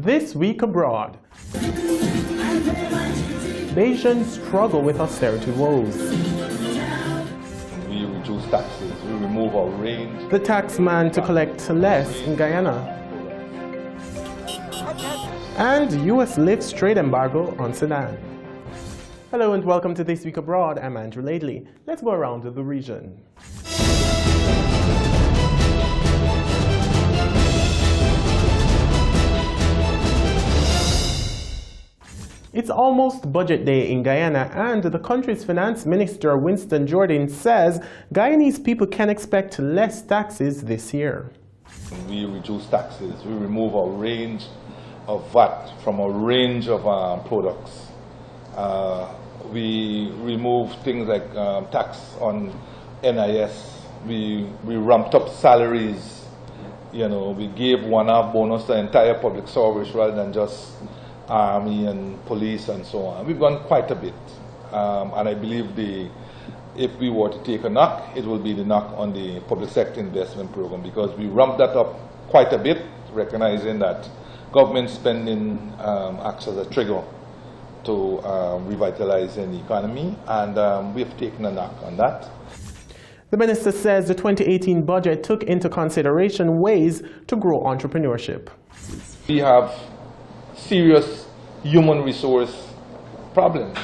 This week abroad. Nations struggle with austerity woes. We reduce taxes, we remove our range. The taxman to collect less in Guyana. And U.S. lifts trade embargo on Sudan. Hello and welcome to This Week Abroad. I'm Andrew Laidley. Let's go around the region. It's almost budget day in Guyana, and the country's finance minister, Winston Jordan, says Guyanese people can expect less taxes this year. We reduce taxes, we remove our range of VAT from a range of products. We remove things like tax on NIS. We ramped up salaries. You know, we gave one-half bonus to the entire public service rather than just army and police and so on. We've gone quite a bit, and I believe if we were to take a knock, it will be the knock on the public sector investment program, because we ramped that up quite a bit, recognizing that government spending acts as a trigger to revitalize the economy, and we have taken a knock on that. The minister says the 2018 budget took into consideration ways to grow entrepreneurship. We have serious human resource problems.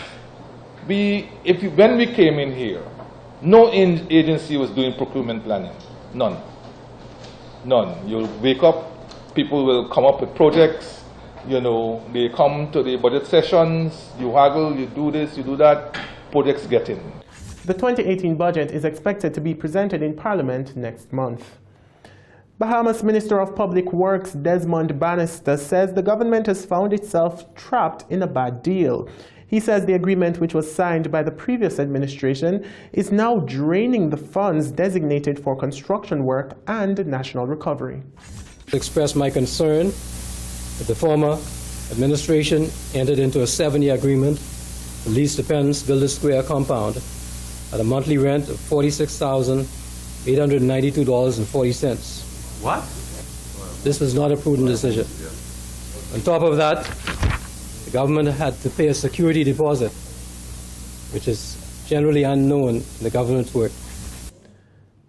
When we came in here, no agency was doing procurement planning. None. You'll wake up, people will come up with projects, you know, they come to the budget sessions, you haggle, you do this, you do that, projects get in. The 2018 budget is expected to be presented in Parliament next month. Bahamas Minister of Public Works Desmond Bannister says the government has found itself trapped in a bad deal. He says the agreement, which was signed by the previous administration, is now draining the funds designated for construction work and national recovery. To express my concern that the former administration entered into a 7-year agreement to lease the Pence Builder Square compound at a monthly rent of $46,892.40. What? This was not a prudent decision. On top of that, the government had to pay a security deposit, which is generally unknown in the government's work.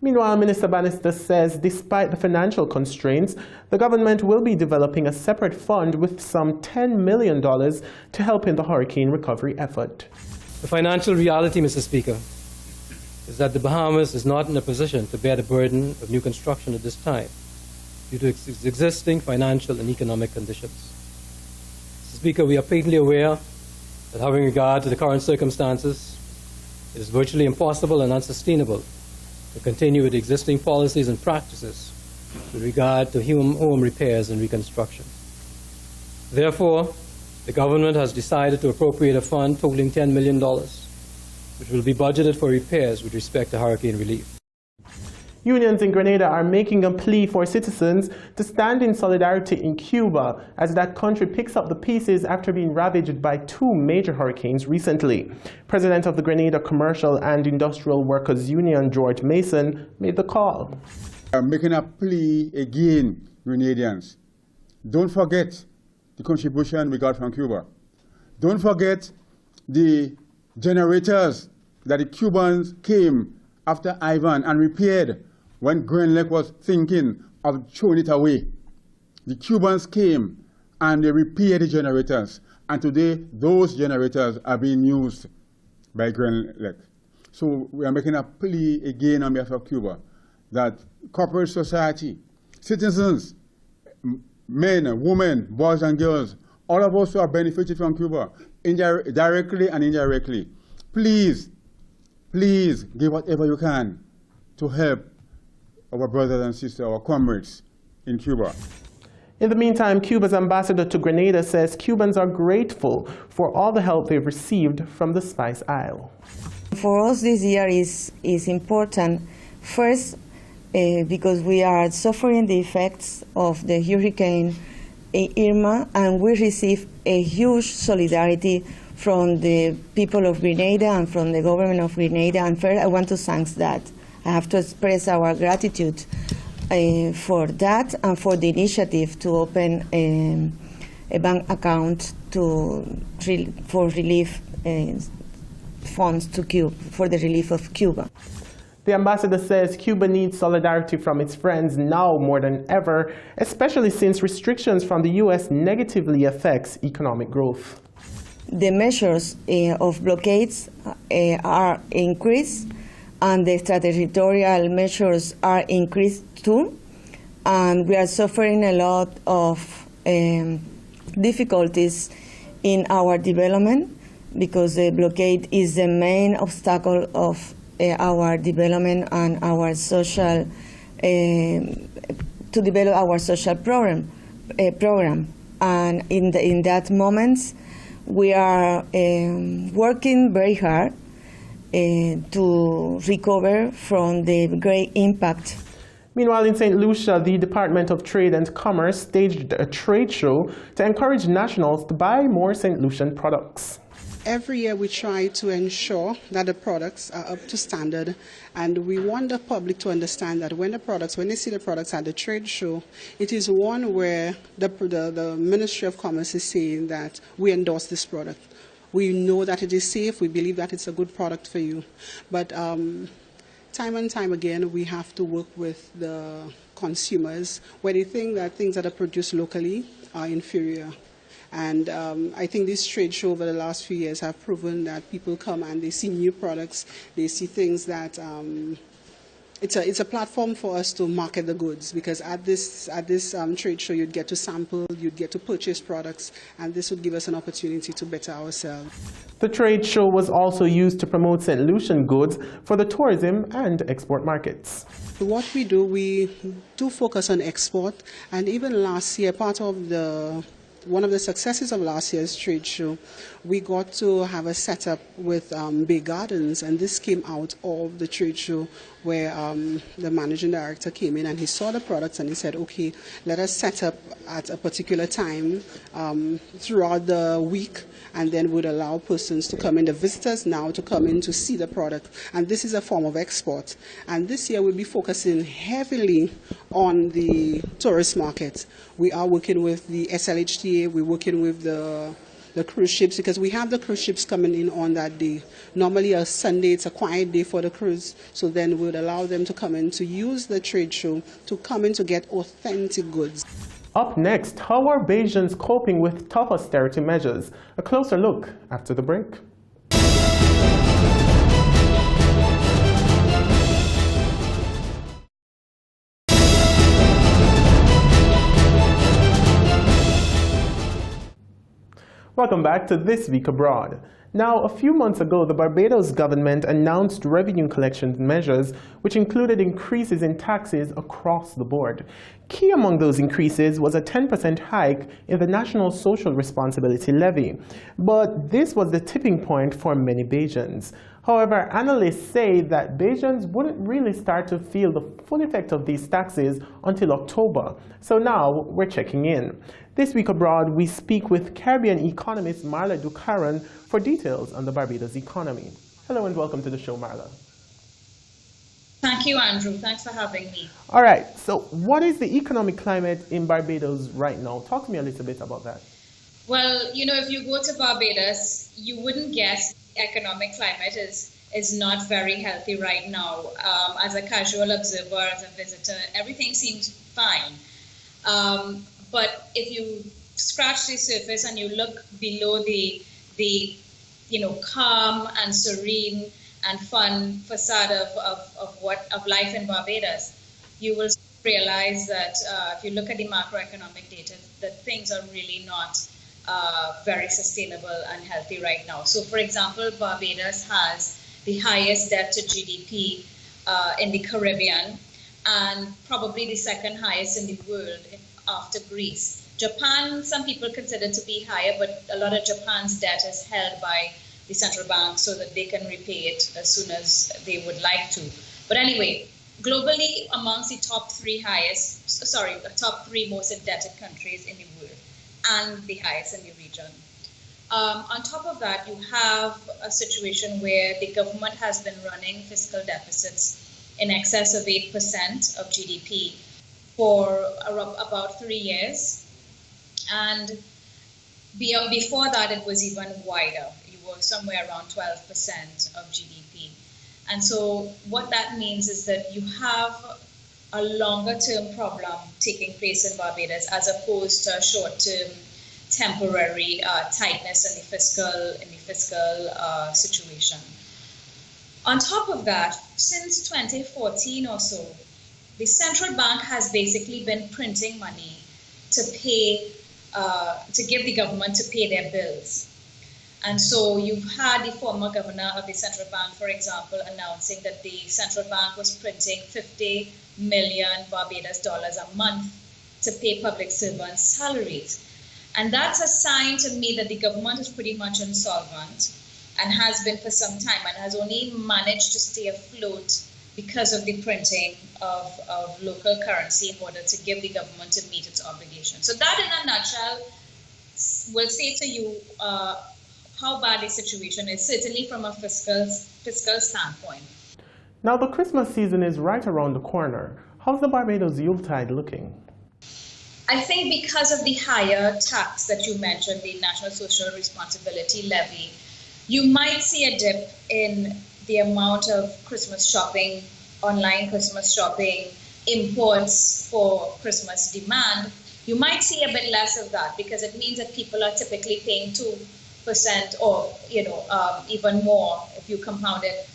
Meanwhile, Minister Bannister says despite the financial constraints, the government will be developing a separate fund with some $10 million to help in the hurricane recovery effort. The financial reality, Mr. Speaker, is that the Bahamas is not in a position to bear the burden of new construction at this time due to its existing financial and economic conditions. Mr. Speaker, we are painfully aware that having regard to the current circumstances, it is virtually impossible and unsustainable to continue with the existing policies and practices with regard to home repairs and reconstruction. Therefore, the government has decided to appropriate a fund totaling $10 million, which will be budgeted for repairs with respect to hurricane relief. Unions in Grenada are making a plea for citizens to stand in solidarity in Cuba as that country picks up the pieces after being ravaged by 2 major hurricanes recently. President of the Grenada Commercial and Industrial Workers Union, George Mason, made the call. I'm making a plea again, Grenadians. Don't forget the contribution we got from Cuba. Don't forget the generators that the Cubans came after Ivan and repaired when Grand Lake was thinking of throwing it away. The Cubans came and they repaired the generators, and today those generators are being used by Grand Lake. So we are making a plea again on behalf of Cuba that corporate society, citizens, men, women, boys and girls, all of us who are benefited from Cuba, directly and indirectly, please give whatever you can to help our brothers and sisters, our comrades in Cuba. In the meantime, Cuba's ambassador to Grenada says Cubans are grateful for all the help they've received from the Spice Isle. For us this year is important, first because we are suffering the effects of the Hurricane Irma, and we receive a huge solidarity from the people of Grenada and from the government of Grenada. And first, I want to thank that. I have to express our gratitude for that and for the initiative to open a bank account for relief funds to Cuba, for the relief of Cuba. The ambassador says Cuba needs solidarity from its friends now more than ever, especially since restrictions from the U.S. negatively affects economic growth. The measures of blockades are increased, and the extraterritorial measures are increased too, and we are suffering a lot of difficulties in our development because the blockade is the main obstacle of our development and our social to develop our social program. And in that moment, we are working very hard to recover from the great impact. Meanwhile, in St. Lucia, the Department of Trade and Commerce staged a trade show to encourage nationals to buy more St. Lucian products. Every year we try to ensure that the products are up to standard, and we want the public to understand that when they see the products at the trade show, it is one where the Ministry of Commerce is saying that we endorse this product. We know that it is safe, we believe that it's a good product for you. But time and time again, we have to work with the consumers where they think that things that are produced locally are inferior. And I think this trade show over the last few years have proven that people come and they see new products, they see things that it's a platform for us to market the goods, because at this trade show you'd get to sample, you'd get to purchase products, and this would give us an opportunity to better ourselves. The trade show was also used to promote St. Lucian goods for the tourism and export markets. What we do focus on export, and even last year, one of the successes of last year's trade show, we got to have a setup with Bay Gardens, and this came out of the trade show where the managing director came in and he saw the products and he said, okay, let us set up at a particular time throughout the week, and then would allow persons to come in, the visitors now, to come in to see the product. And this is a form of export. And this year we'll be focusing heavily on the tourist market. We are working with the SLHTA, we're working with the cruise ships, because we have the cruise ships coming in on that day. Normally a Sunday, it's a quiet day for the cruise, so then we would allow them to come in to use the trade show to come in to get authentic goods. Up next, how are Bajans coping with tough austerity measures? A closer look after the break. Welcome back to This Week Abroad. Now, a few months ago, the Barbados government announced revenue collection measures, which included increases in taxes across the board. Key among those increases was a 10% hike in the National Social Responsibility Levy. But this was the tipping point for many Bajans. However, analysts say that Bajans wouldn't really start to feel the full effect of these taxes until October. So now we're checking in. This Week Abroad, we speak with Caribbean economist Marla Ducaron for details on the Barbados economy. Hello and welcome to the show, Marla. Thank you, Andrew. Thanks for having me. All right, so what is the economic climate in Barbados right now? Talk to me a little bit about that. Well, you know, if you go to Barbados, you wouldn't guess the economic climate is not very healthy right now. As a casual observer, as a visitor, everything seems fine. But if you scratch the surface and you look below the calm and serene and fun facade of life in Barbados, you will realize that if you look at the macroeconomic data, that things are really not very sustainable and healthy right now. So, for example, Barbados has the highest debt to GDP in the Caribbean, and probably the second highest in the world after Greece. Japan, some people consider to be higher, but a lot of Japan's debt is held by the central bank so that they can repay it as soon as they would like to. But anyway, globally, amongst the top three most indebted countries in the world, and the highest in the region. On top of that, you have a situation where the government has been running fiscal deficits in excess of 8% of GDP for about 3 years. And Before that, it was even wider. You were somewhere around 12% of GDP. And so what that means is that you have a longer term problem taking place in Barbados as opposed to a short term temporary tightness in the fiscal situation. On top of that, since 2014 or so, the central bank has basically been printing money to pay, to give the government to pay their bills. And so you've had the former governor of the central bank, for example, announcing that the central bank was printing 50 million Barbados dollars a month to pay public servants' salaries. And that's a sign to me that the government is pretty much insolvent and has been for some time and has only managed to stay afloat because of the printing of local currency in order to give the government to meet its obligations. So that in a nutshell will say to you how bad the situation is, certainly from a fiscal standpoint. Now the Christmas season is right around the corner. How's the Barbados Yuletide looking? I think because of the higher tax that you mentioned, the National Social Responsibility Levy, you might see a dip in the amount of Christmas shopping, online Christmas shopping, imports for Christmas demand. You might see a bit less of that because it means that people are typically paying 2% or even more if you compound it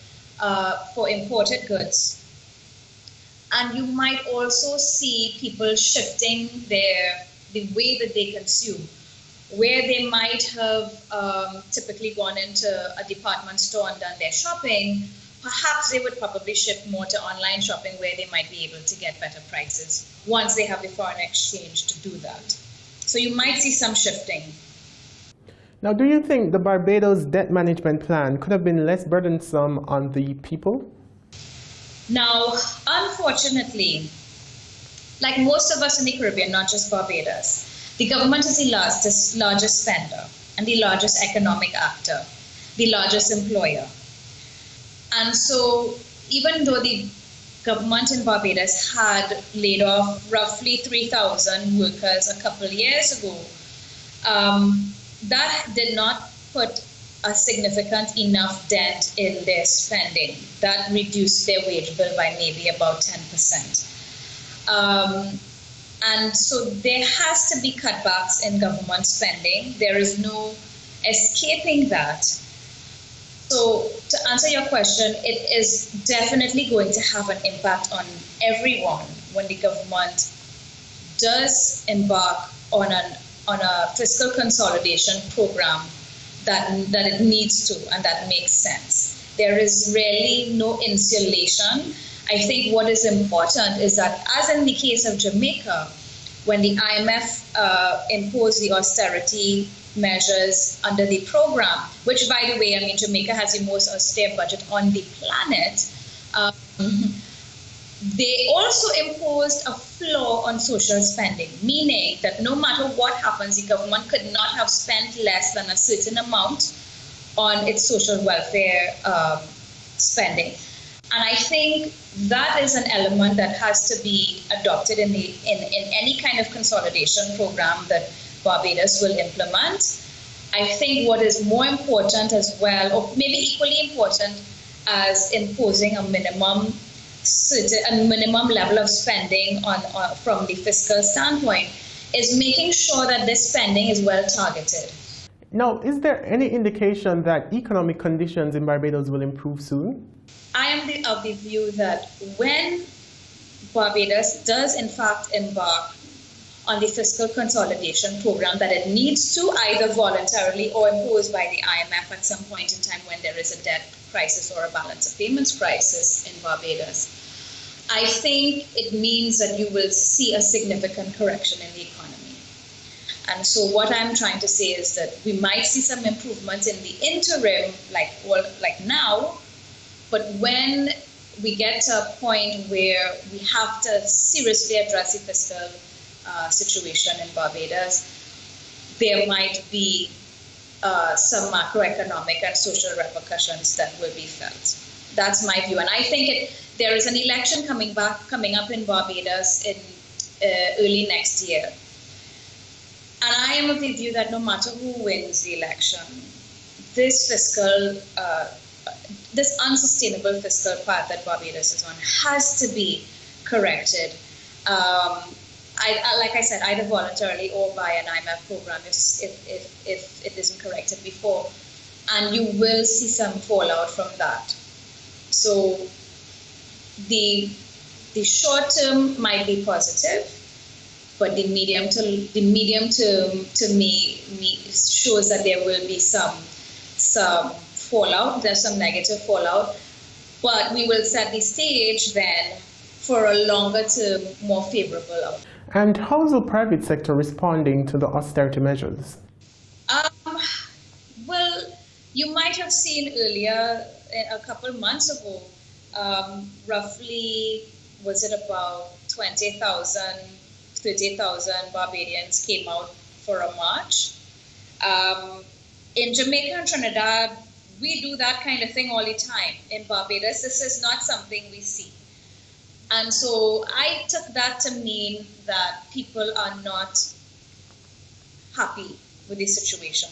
for imported goods. And you might also see people shifting the way that they consume, where they might have typically gone into a department store and done their shopping. Perhaps they would probably shift more to online shopping where they might be able to get better prices once they have the foreign exchange to do that. So you might see some shifting. Now, do you think the Barbados debt management plan could have been less burdensome on the people? Now, unfortunately, like most of us in the Caribbean, not just Barbados, the government is the largest spender and the largest economic actor, the largest employer. And so even though the government in Barbados had laid off roughly 3,000 workers a couple of years ago, that did not put a significant enough dent in their spending. That reduced their wage bill by maybe about 10%. And so there has to be cutbacks in government spending. There is no escaping that. So to answer your question, it is definitely going to have an impact on everyone when the government does embark on a fiscal consolidation program that it needs to and that makes sense. There is really no insulation. I think what is important is that, as in the case of Jamaica, when the IMF imposed the austerity measures under the program, which, by the way, I mean, Jamaica has the most austere budget on the planet, they also imposed a floor on social spending, meaning that no matter what happens, the government could not have spent less than a certain amount on its social welfare spending. And I think that is an element that has to be adopted in any kind of consolidation program that Barbados will implement. I think what is more important as well, or maybe equally important as imposing a minimum level of spending from the fiscal standpoint, is making sure that this spending is well targeted. Now, is there any indication that economic conditions in Barbados will improve soon? I am of the view that when Barbados does in fact embark on the fiscal consolidation program that it needs to, either voluntarily or imposed by the IMF at some point in time when there is a debt crisis or a balance of payments crisis in Barbados, I think it means that you will see a significant correction in the economy. And so what I'm trying to say is that we might see some improvements in the interim, like now, but when we get to a point where we have to seriously address the fiscal situation in Barbados, there might be some macroeconomic and social repercussions that will be felt. That's my view. And I think there is an election coming up in Barbados in early next year. And I am of the view that no matter who wins the election, this unsustainable fiscal path that Barbados is on has to be corrected. Like I said, either voluntarily or by an IMF program if it isn't corrected before. And you will see some fallout from that. So the short term might be positive, but the medium term to me shows that there will be some fallout. There's some negative fallout, but we will set the stage then for a longer term, more favorable outcome. And how is the private sector responding to the austerity measures? Well, you might have seen earlier, a couple months ago, roughly, was it about 20,000, 30,000 Barbadians came out for a march. In Jamaica and Trinidad, we do that kind of thing all the time. In Barbados, this is not something we see. And so I took that to mean that people are not happy with the situation.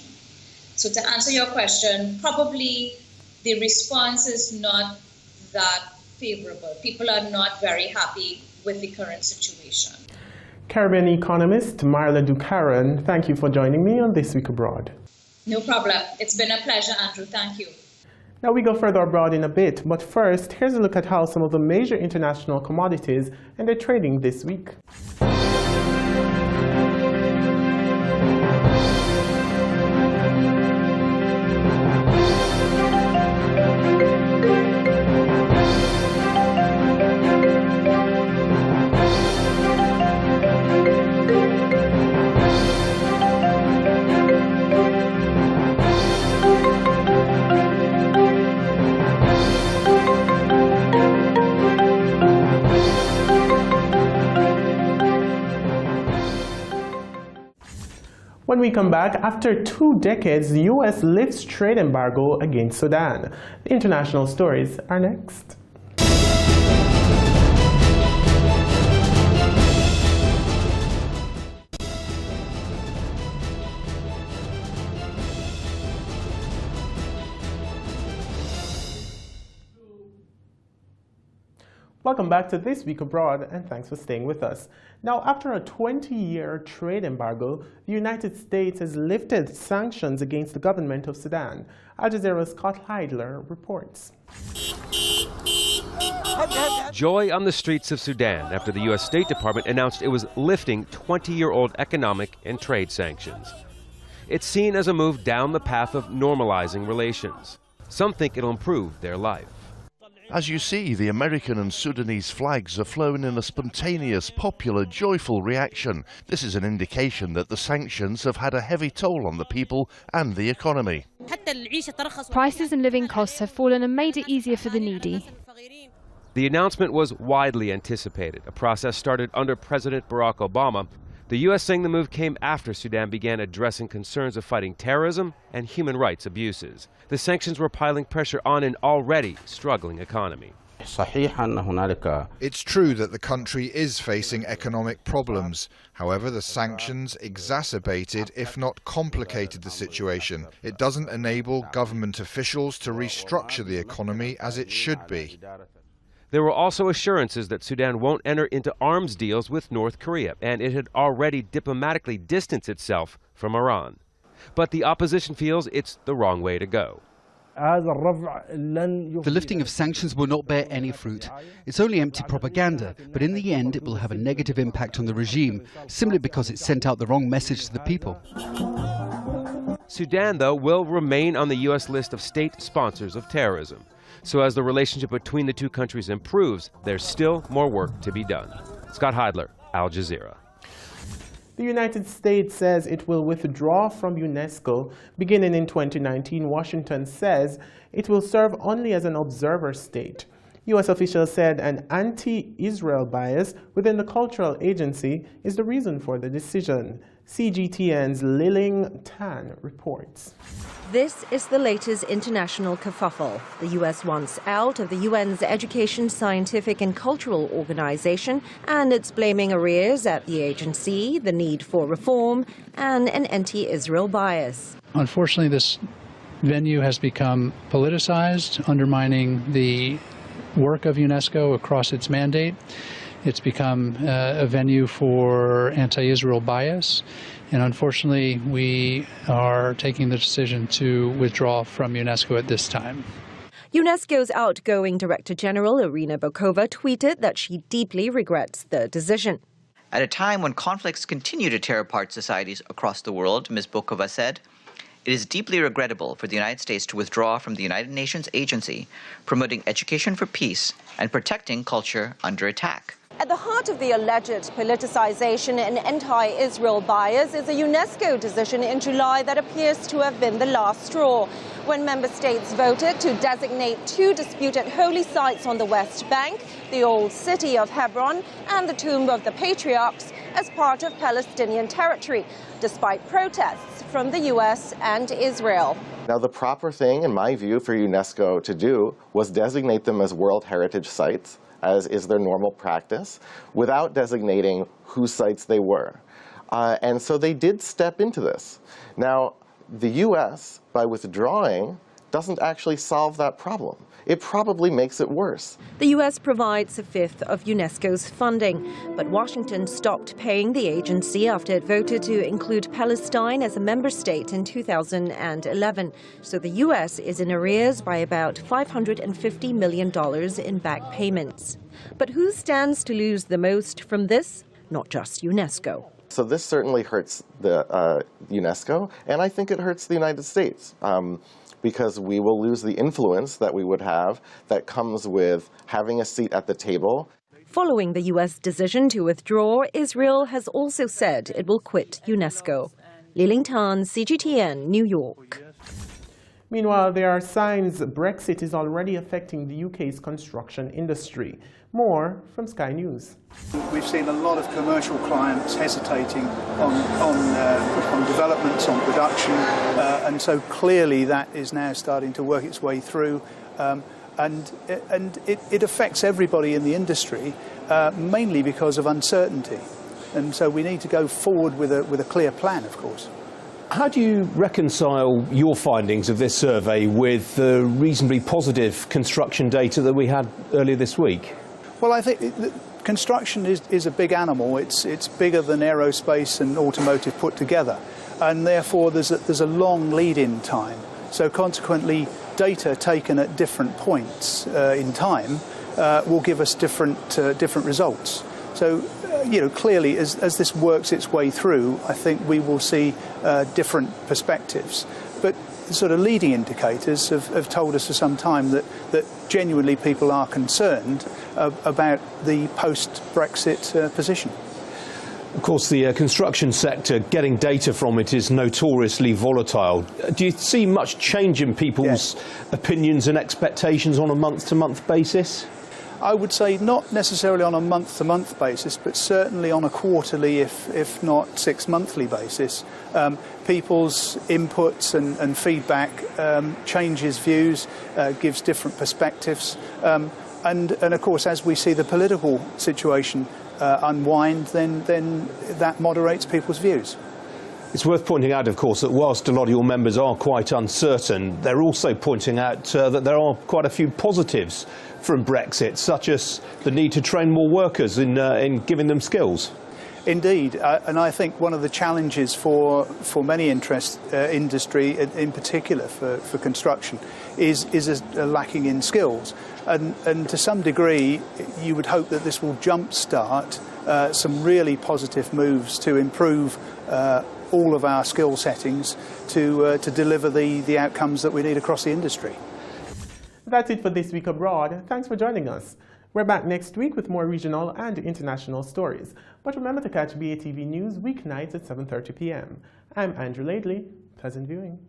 So to answer your question, probably the response is not that favorable. People are not very happy with the current situation. Caribbean economist Marla Ducaron, thank you for joining me on This Week Abroad. No problem. It's been a pleasure, Andrew. Thank you. Now we go further abroad in a bit, but first, here's a look at how some of the major international commodities and their trading this week. When we come back, after 2 decades, the U.S. lifts trade embargo against Sudan. The international stories are next. Welcome back to This Week Abroad, and thanks for staying with us. Now, after a 20-year trade embargo, the United States has lifted sanctions against the government of Sudan. Al Jazeera's Scott Heidler reports. Joy on the streets of Sudan after the U.S. State Department announced it was lifting 20-year-old economic and trade sanctions. It's seen as a move down the path of normalizing relations. Some think it'll improve their life. As you see, the American and Sudanese flags are flown in a spontaneous, popular, joyful reaction. This is an indication that the sanctions have had a heavy toll on the people and the economy. Prices and living costs have fallen and made it easier for the needy. The announcement was widely anticipated, a process started under President Barack Obama. The U.S. saying the move came after Sudan began addressing concerns of fighting terrorism and human rights abuses. The sanctions were piling pressure on an already struggling economy. It's true that the country is facing economic problems. However, the sanctions exacerbated, if not complicated, the situation. It doesn't enable government officials to restructure the economy as it should be. There were also assurances that Sudan won't enter into arms deals with North Korea, and it had already diplomatically distanced itself from Iran. But the opposition feels it's the wrong way to go. The lifting of sanctions will not bear any fruit. It's only empty propaganda, but in the end it will have a negative impact on the regime, simply because it sent out the wrong message to the people. Sudan, though, will remain on the U.S. list of state sponsors of terrorism. So as the relationship between the two countries improves, there's still more work to be done. Scott Heidler, Al Jazeera. The United States says it will withdraw from UNESCO. Beginning in 2019, Washington says it will serve only as an observer state. U.S. officials said an anti-Israel bias within the cultural agency is the reason for the decision. CGTN's Liling Tan reports. This is the latest international kerfuffle. The U.S. wants out of the UN's Education, Scientific and Cultural Organization, and it's blaming arrears at the agency, the need for reform, and an anti-Israel bias. Unfortunately, this venue has become politicized, undermining the work of UNESCO across its mandate. It's become a venue for anti-Israel bias, and unfortunately we are taking the decision to withdraw from UNESCO at this time. UNESCO's outgoing Director General, Irina Bokova, tweeted that she deeply regrets the decision. At a time when conflicts continue to tear apart societies across the world, Ms. Bokova said, "It is deeply regrettable for the United States to withdraw from the United Nations agency promoting education for peace and protecting culture under attack." At the heart of the alleged politicization and anti-Israel bias is a UNESCO decision in July that appears to have been the last straw, when member states voted to designate two disputed holy sites on the West Bank, the old city of Hebron and the Tomb of the Patriarchs, as part of Palestinian territory, despite protests from the US and Israel. Now, the proper thing, in my view, for UNESCO to do was designate them as World Heritage Sites, as is their normal practice, without designating whose sites they were. And so they did step into this. Now, the US, by withdrawing, doesn't actually solve that problem. It probably makes it worse. The US provides a fifth of UNESCO's funding, but Washington stopped paying the agency after it voted to include Palestine as a member state in 2011. So the US is in arrears by about $550 million in back payments. But who stands to lose the most from this? Not just UNESCO. So this certainly hurts the UNESCO, and I think it hurts the United States. Because we will lose the influence that we would have that comes with having a seat at the table. Following the U.S. decision to withdraw, Israel has also said it will quit UNESCO. Liling Tan, CGTN, New York. Meanwhile, there are signs Brexit is already affecting the UK's construction industry. More from Sky News. We've seen a lot of commercial clients hesitating on developments, on production, and so clearly that is now starting to work its way through, and it affects everybody in the industry, mainly because of uncertainty. And so we need to go forward with a clear plan, of course. How do you reconcile your findings of this survey with the reasonably positive construction data that we had earlier this week? Well, I think construction is a big animal. It's bigger than aerospace and automotive put together, and therefore there's a long lead-in time. So consequently, data taken at different points in time will give us different results. So, clearly, as this works its way through, I think we will see different perspectives. But the sort of leading indicators have told us for some time that genuinely people are concerned about the post-Brexit position. Of course, the construction sector, getting data from it is notoriously volatile. Do you see much change in people's opinions and expectations on a month-to-month basis? I would say not necessarily on a month-to-month basis, but certainly on a quarterly, if not 6 monthly basis. People's inputs and feedback changes views, gives different perspectives. And of course, as we see the political situation unwind, then that moderates people's views. It's worth pointing out, of course, that whilst a lot of your members are quite uncertain, they're also pointing out that there are quite a few positives from Brexit, such as the need to train more workers in giving them skills. Indeed, and I think one of the challenges for many industry, in particular for construction, is a lacking in skills. And to some degree, you would hope that this will jumpstart some really positive moves to improve all of our skill settings to deliver the outcomes that we need across the industry. That's it for this week abroad. Thanks for joining us. We're back next week with more regional and international stories. But remember to catch BATV News weeknights at 7:30 p.m. I'm Andrew Laidley. Pleasant viewing.